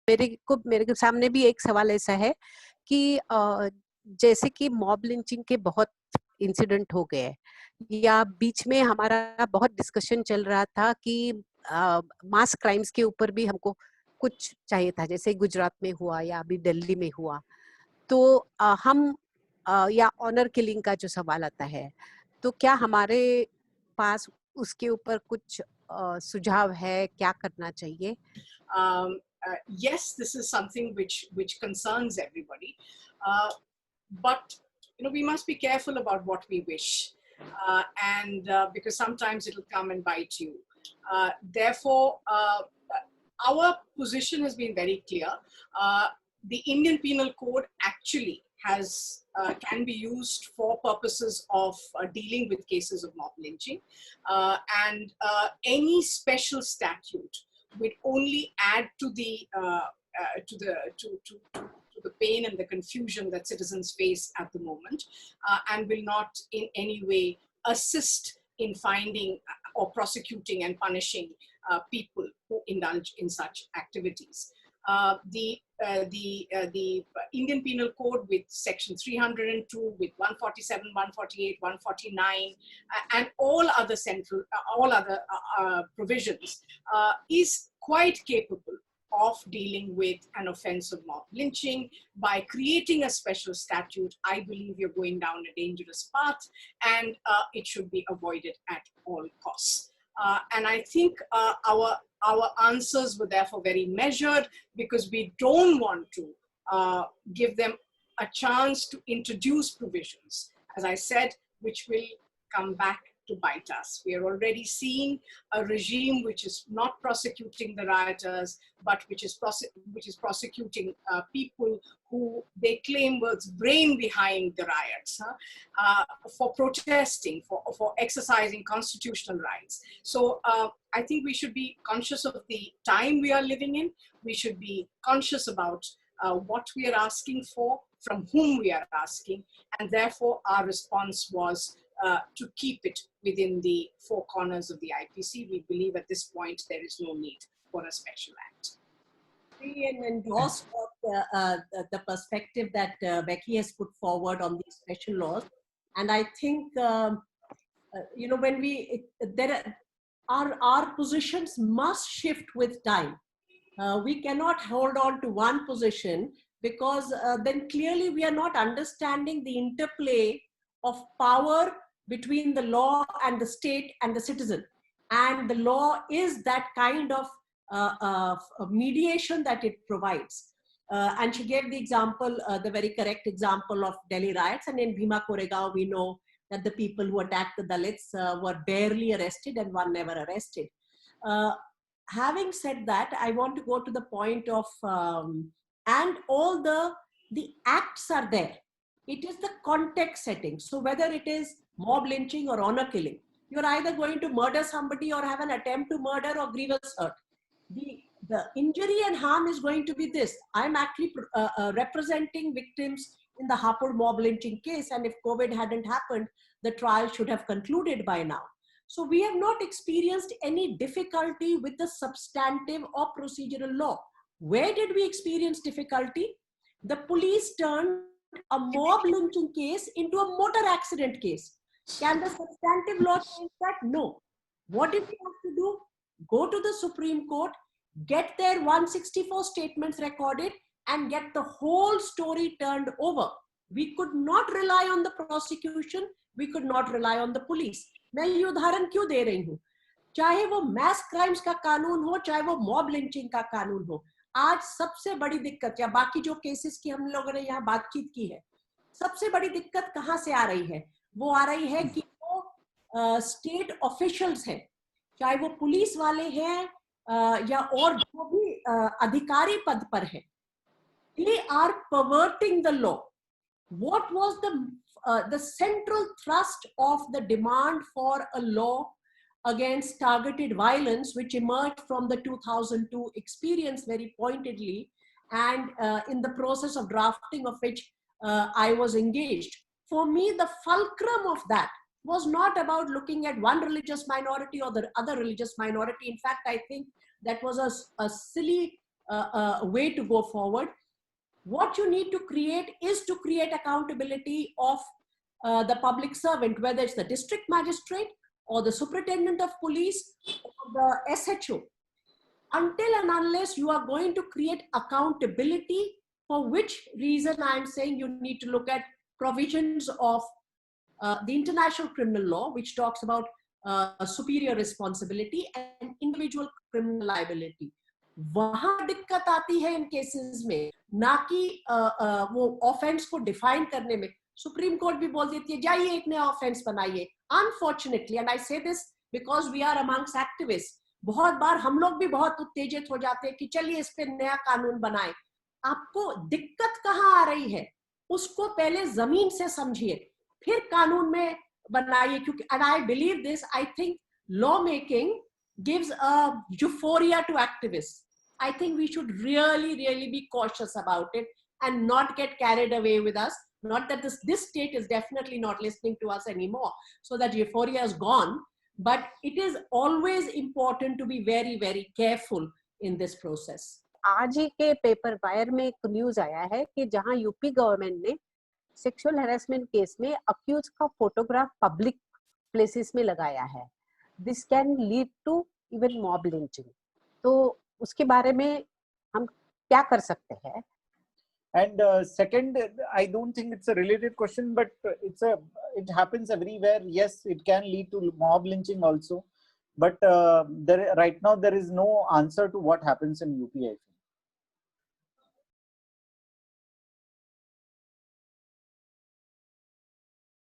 मेरे सामने भी एक सवाल ऐसा है कि जैसे कि मॉब लिंचिंग के बहुत इंसिडेंट हो गए, या बीच में हमारा बहुत डिस्कशन चल रहा था कि मास क्राइम्स के ऊपर भी हमको कुछ चाहिए था, जैसे गुजरात में हुआ या अभी दिल्ली में हुआ, तो या ऑनर किलिंग का जो सवाल आता है, तो क्या हमारे पास उसके ऊपर कुछ सुझाव है, क्या करना चाहिए? Yes, this is something which concerns everybody, but we must be careful about what we wish, and because sometimes it'll come and bite you. Therefore, our position has been very clear. The Indian Penal Code actually has can be used for purposes of dealing with cases of mob lynching, and any special statute would only add to the pain and the confusion that citizens face at the moment, and will not in any way assist in finding or prosecuting and punishing people who indulge in such activities. The Indian Penal Code with Section 302, with 147, 148, 149, and all other provisions is quite capable of dealing with an offense of mob lynching. By creating a special statute, I believe you're going down a dangerous path, and it should be avoided at all costs. And I think our answers were therefore very measured, because we don't want to give them a chance to introduce provisions, as I said, which will come back to bite us. We are already seeing a regime which is not prosecuting the rioters, but which is prosecuting people who they claim was brain behind the riots, for protesting, for exercising constitutional rights. So I think we should be conscious of the time we are living in. We should be conscious about what we are asking for, from whom we are asking, and therefore our response was to keep it within the four corners of the IPC. We believe at this point there is no need for a special act. We endorse the perspective that Becky has put forward on these special laws, and I think when our positions must shift with time. We cannot hold on to one position, because then clearly we are not understanding the interplay of power between the law and the state and the citizen. And the law is that kind of mediation that it provides. And she gave the example, the very correct example of Delhi riots. And in Bhima Koregaon, we know that the people who attacked the Dalits were barely arrested and one never arrested. Having said that, I want to go to the point of, and all the acts are there. It is the context setting. So whether it is mob lynching or honor killing, you're either going to murder somebody or have an attempt to murder or grievous hurt. The injury and harm is going to be this. I'm actually representing victims in the Hapur mob lynching case, and if COVID hadn't happened, the trial should have concluded by now. So we have not experienced any difficulty with the substantive or procedural law. Where did we experience difficulty? The police turned a mob lynching case into a motor accident case. Can the substantive law change that? No. What did we have to do? Go to the Supreme Court, get their 164 statements recorded, and get the whole story turned over. We could not rely on the prosecution. We could not rely on the police. मैं ये उदाहरण क्यों दे रही हूँ? चाहे वो mess crimes का कानून हो, चाहे वो मॉब लिंचिंग का कानून हो, आज सबसे बड़ी दिक्कत, या बाकी जो केसेस की हम लोगों ने यहाँ बातचीत की है, सबसे बड़ी दिक्कत कहाँ से आ रही है? वो आ रही है कि वो स्टेट ऑफिशियल्स हैं, चाहे वो पुलिस वाले हैं या और जो भी अधिकारी पद पर हैं, they are perverting the law. What was the central thrust of the demand for a law against targeted violence, which emerged from the 2002 experience very pointedly, and in the process of drafting of which I was engaged? For me, the fulcrum of that was not about looking at one religious minority or the other religious minority. In fact, I think that was a silly way to go forward. What you need to create is to create accountability of the public servant, whether it's the district magistrate or the superintendent of police or the SHO. Until and unless you are going to create accountability, for which reason I'm saying you need to look at provisions of the international criminal law, which talks about superior responsibility and individual criminal liability. वहां दिक्कत आती है इन cases में, ना कि वो offence को define करने में. सुप्रीम कोर्ट भी बोल देती है जाइए एक नया ऑफेंस बनाइए. Unfortunately, and I say this because we are amongst activist, बहुत बार हम लोग भी बहुत उत्तेजित हो जाते हैं कि चलिए इस पे नया कानून बनाए. आपको दिक्कत कहाँ आ रही है उसको पहले जमीन से समझिए, फिर कानून में बनाइए. क्योंकि and I believe this, I think law making gives a euphoria to activists. I think we should really be cautious about it and not get carried away with us. Not that this state is definitely not listening to us anymore, so that euphoria is gone, but it is always important to be very careful in this process. आज ही के paper wire में एक news आया है कि जहां UP government ने sexual harassment case में अक्यूज का फोटोग्राफ पब्लिक प्लेसेस में लगाया है. This can lead to even mob lynching. तो उसके बारे में हम क्या कर सकते हैं? And second, I don't think it's a related question, but it happens everywhere. Yes, it can lead to mob lynching also, but right now there is no answer to what happens in UP, I feel.